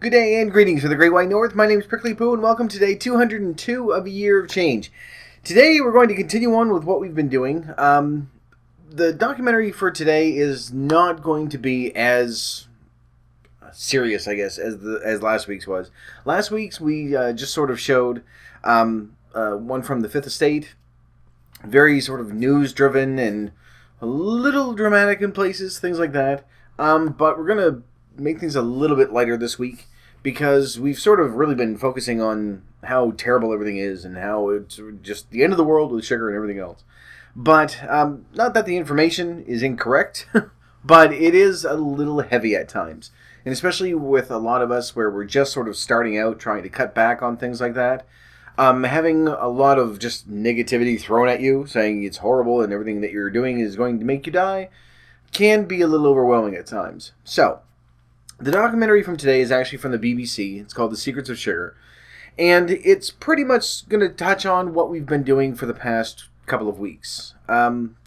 Good day and greetings from the Great White North. My name is Prickly Poo and welcome to day 202 of A Year of Change. Today we're going to continue on with what we've been doing. The documentary for today is not going to be as serious, I guess, as last week's was. Last week's we just sort of showed one from the Fifth Estate, very sort of news-driven and a little dramatic in places, things like that. But we're going to make things a little bit lighter this week because we've sort of really been focusing on how terrible everything is and how it's just the end of the world with sugar and everything else. But not that the information is incorrect, but it is a little heavy at times. And especially with a lot of us where we're just sort of starting out trying to cut back on things like that, having a lot of just negativity thrown at you, saying it's horrible and everything that you're doing is going to make you die, can be a little overwhelming at times. So, the documentary from today is actually from the BBC. It's called The Secrets of Sugar. And it's pretty much going to touch on what we've been doing for the past couple of weeks.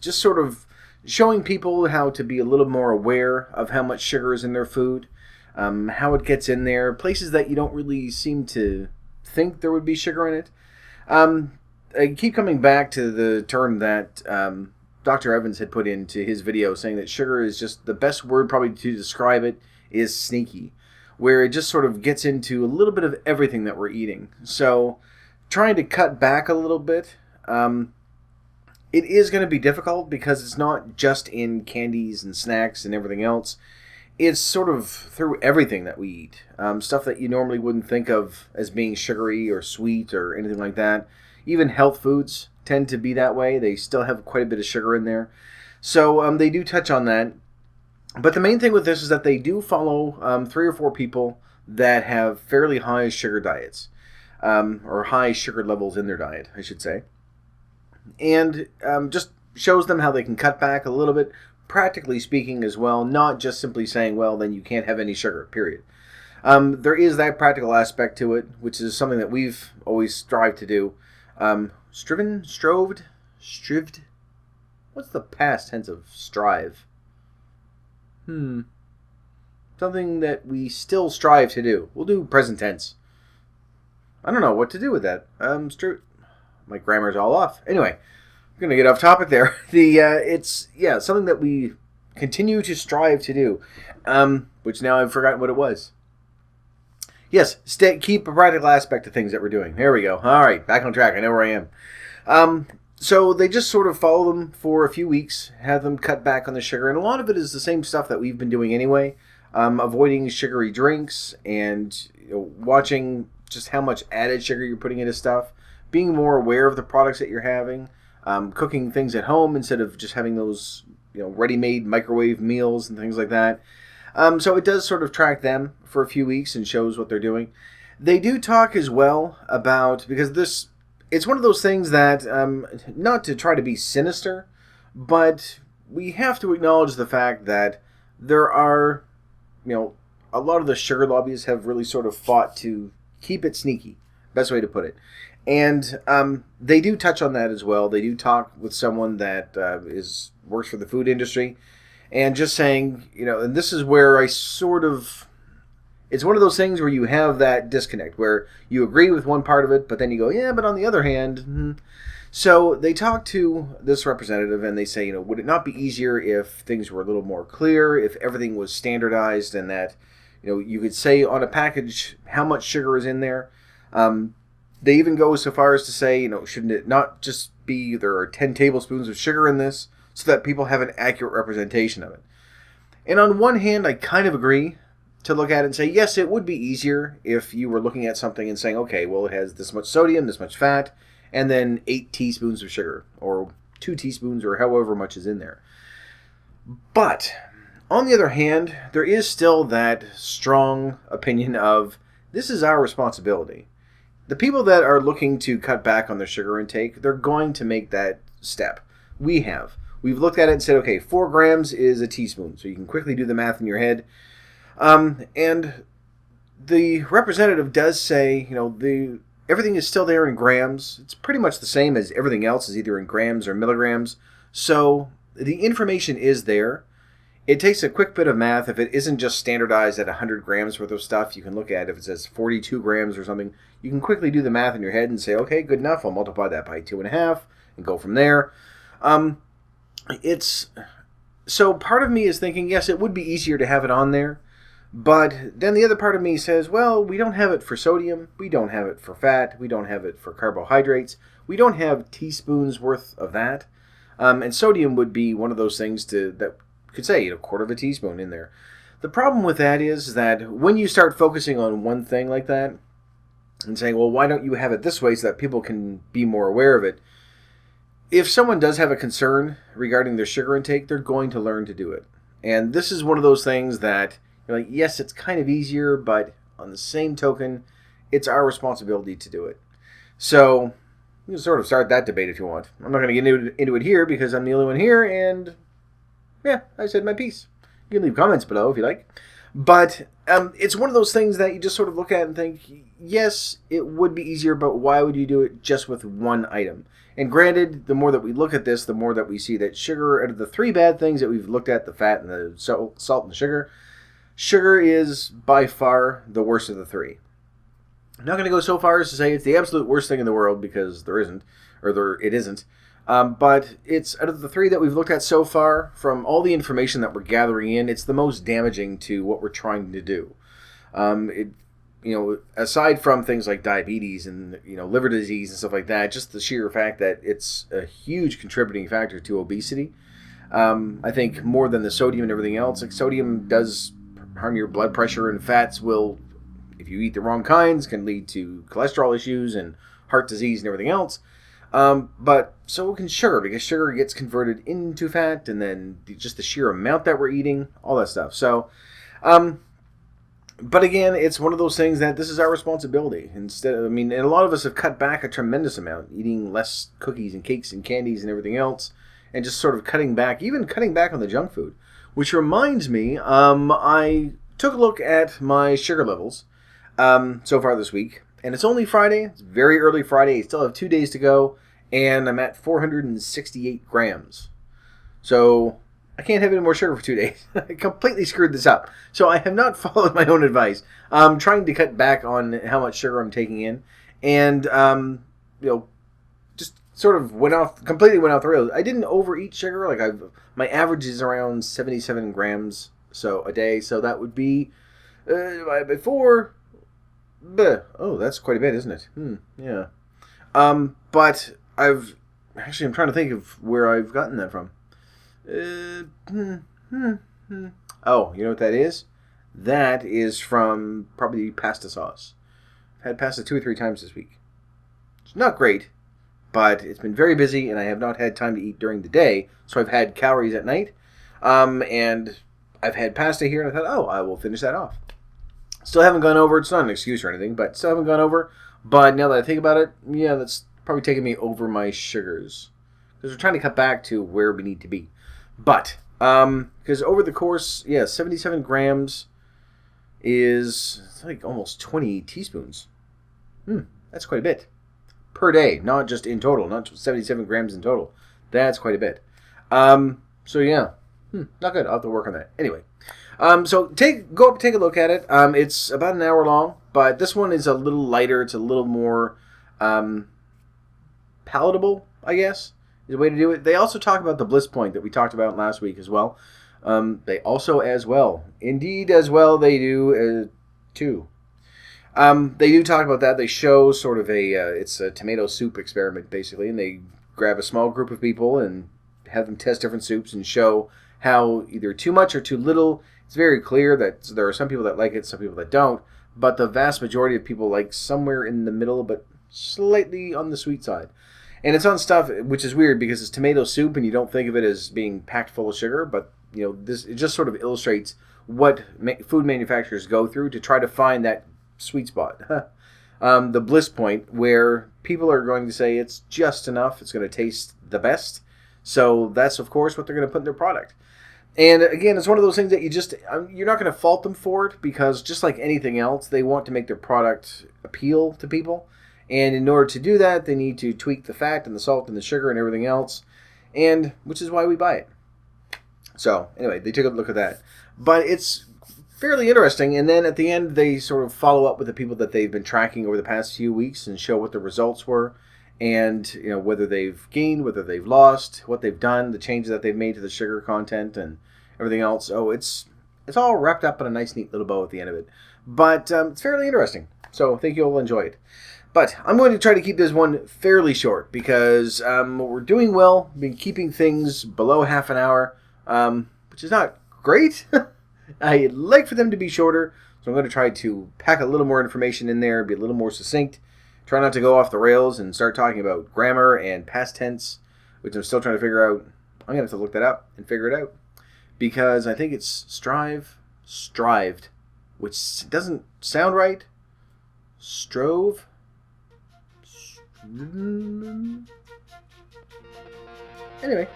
Just sort of showing people how to be a little more aware of how much sugar is in their food, how it gets in there, places that you don't really seem to think there would be sugar in it. I keep coming back to the term that Dr. Evans had put into his video, saying that sugar is just the best word probably to describe it is sneaky, where it just sort of gets into a little bit of everything that we're eating. So trying to cut back a little bit, it is going to be difficult because it's not just in candies and snacks and everything else. It's sort of through everything that we eat. Stuff that you normally wouldn't think of as being sugary or sweet or anything like that. Even health foods tend to be that way. They still have quite a bit of sugar in there. So they do touch on that. But the main thing with this is that they do follow 3 or 4 people that have fairly high sugar diets, or high sugar levels in their diet, I should say. And just shows them how they can cut back a little bit, practically speaking as well, not just simply saying, well, then you can't have any sugar, period. There is that practical aspect to it, which is something that we've always strived to do. Strived? What's the past tense of strive? Something that we still strive to do. We'll do present tense. I don't know what to do with that. My grammar's all off. Anyway, I'm going to get off topic there. It's something that we continue to strive to do, which now I've forgotten what it was. Yes, keep a practical aspect of things that we're doing. There we go. All right, back on track. I know where I am. So they just sort of follow them for a few weeks, have them cut back on the sugar, and a lot of it is the same stuff that we've been doing anyway, avoiding sugary drinks and watching just how much added sugar you're putting into stuff, being more aware of the products that you're having, cooking things at home instead of just having those ready-made microwave meals and things like that. So it does sort of track them for a few weeks and shows what they're doing. They do talk as well about, because it's one of those things that, not to try to be sinister, but we have to acknowledge the fact that there are, a lot of the sugar lobbies have really sort of fought to keep it sneaky, best way to put it. And they do touch on that as well. They do talk with someone that works for the food industry, and just saying, and this is where I sort of... It's one of those things where you have that disconnect, where you agree with one part of it, but then you go, yeah, but on the other hand... So they talk to this representative, and they say, would it not be easier if things were a little more clear, if everything was standardized, and that, you could say on a package how much sugar is in there. They even go so far as to say, shouldn't it not just be there are 10 tablespoons of sugar in this, so that people have an accurate representation of it. And on one hand, I kind of agree to look at it and say, yes, it would be easier if you were looking at something and saying, okay, well, it has this much sodium, this much fat, and then 8 teaspoons of sugar, or 2 teaspoons, or however much is in there. But, on the other hand, there is still that strong opinion of, this is our responsibility. The people that are looking to cut back on their sugar intake, they're going to make that step. We have. We've looked at it and said, okay, 4 grams is a teaspoon, so you can quickly do the math in your head. And the representative does say, everything is still there in grams. It's pretty much the same as everything else is either in grams or milligrams. So the information is there. it takes a quick bit of math. If it isn't just standardized at 100 grams worth of stuff, you can look at if it says 42 grams or something. You can quickly do the math in your head and say, okay, good enough. I'll multiply that by 2.5 and go from there. So part of me is thinking, yes, it would be easier to have it on there. But then the other part of me says, well, we don't have it for sodium. We don't have it for fat. We don't have it for carbohydrates. We don't have teaspoons worth of that. And sodium would be one of those things that could say a quarter of a teaspoon in there. The problem with that is that when you start focusing on one thing like that and saying, well, why don't you have it this way so that people can be more aware of it? If someone does have a concern regarding their sugar intake, they're going to learn to do it. And this is one of those things that, you're like, yes, it's kind of easier, but on the same token, it's our responsibility to do it. So you can sort of start that debate if you want. I'm not going to get into it here because I'm the only one here, and yeah, I said my piece. You can leave comments below if you like. But it's one of those things that you just sort of look at and think, yes, it would be easier, but why would you do it just with one item? And granted, the more that we look at this, the more that we see that sugar, out of the three bad things that we've looked at, the fat and the salt and the sugar is by far the worst of the three. I'm not going to go so far as to say it's the absolute worst thing in the world, because there isn't, or it isn't. But it's, out of the three that we've looked at so far, from all the information that we're gathering in, it's the most damaging to what we're trying to do. Aside from things like diabetes and, liver disease and stuff like that, just the sheer fact that it's a huge contributing factor to obesity. I think more than the sodium and everything else, like sodium does harm your blood pressure, and fats will, if you eat the wrong kinds, can lead to cholesterol issues and heart disease and everything else. But so can sugar, because sugar gets converted into fat, and then just the sheer amount that we're eating, all that stuff. So, but again, it's one of those things that this is our responsibility. And a lot of us have cut back a tremendous amount, eating less cookies and cakes and candies and everything else, and just sort of cutting back on the junk food. Which reminds me, I took a look at my sugar levels so far this week, and it's only Friday. It's very early Friday. I still have 2 days to go, and I'm at 468 grams. So I can't have any more sugar for 2 days. I completely screwed this up. So I have not followed my own advice. I'm trying to cut back on how much sugar I'm taking in, and just sort of completely went off the rails. I didn't overeat sugar. My average is around 77 grams a day. So that would be by 4. Oh, that's quite a bit, isn't it? Yeah. But I'm trying to think of where I've gotten that from. Oh, you know what that is? That is from probably pasta sauce. I've had pasta 2 or 3 times this week. It's not great, but it's been very busy, and I have not had time to eat during the day, so I've had calories at night, and I've had pasta here, and I thought, I will finish that off. Still haven't gone over. It's not an excuse or anything, but still haven't gone over. But now that I think about it, yeah, that's probably taking me over my sugars, because we're trying to cut back to where we need to be. But because over the course, 77 grams is like almost 20 teaspoons. That's quite a bit per day, not just in total, not 77 grams in total. That's quite a bit. So yeah, not good. I'll have to work on that. Anyway, so go up and take a look at it. It's about an hour long, but this one is a little lighter. It's a little more palatable, I guess, is a way to do it. They also talk about the bliss point that we talked about last week as well. They do too. They do talk about that. They show sort of it's a tomato soup experiment, basically, and they grab a small group of people and have them test different soups and show how either too much or too little. It's very clear that there are some people that like it, some people that don't, but the vast majority of people like somewhere in the middle, but slightly on the sweet side. And it's on stuff, which is weird because it's tomato soup and you don't think of it as being packed full of sugar, but it just sort of illustrates what food manufacturers go through to try to find that sweet spot. The bliss point, where people are going to say it's just enough, it's going to taste the best. So that's, of course, what they're going to put in their product. And again, it's one of those things that you're not going to fault them for it, because just like anything else, they want to make their product appeal to people. And in order to do that, they need to tweak the fat and the salt and the sugar and everything else, and which is why we buy it. So, anyway, they took a look at that. But it's fairly interesting. And then at the end, they sort of follow up with the people that they've been tracking over the past few weeks and show what the results were. And, whether they've gained, whether they've lost, what they've done, the changes that they've made to the sugar content and everything else. Oh, it's all wrapped up in a nice, neat little bow at the end of it. But it's fairly interesting. So I think you'll enjoy it. But I'm going to try to keep this one fairly short because we're doing well. Been keeping things below half an hour, which is not great. I'd like for them to be shorter. So I'm going to try to pack a little more information in there, be a little more succinct. Try not to go off the rails and start talking about grammar and past tense, which I'm still trying to figure out. I'm going to have to look that up and figure it out. Because I think it's strived, which doesn't sound right. Strove. Anyway,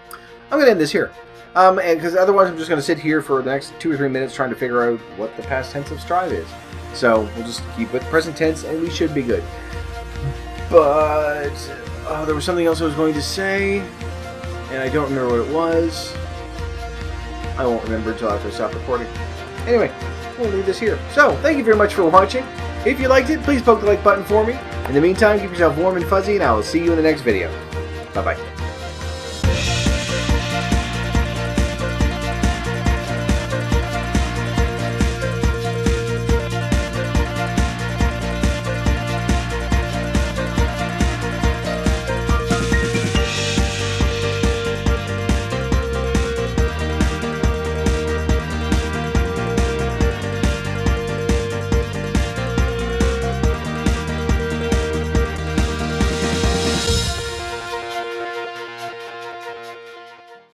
I'm going to end this here. And because otherwise I'm just going to sit here for the next 2 or 3 minutes trying to figure out what the past tense of strive is. So we'll just keep with present tense and we should be good. But there was something else I was going to say, and I don't remember what it was. I won't remember until after I stop recording. Anyway, we'll leave this here. So, thank you very much for watching. If you liked it, please poke the like button for me. In the meantime, keep yourself warm and fuzzy, and I will see you in the next video. Bye-bye.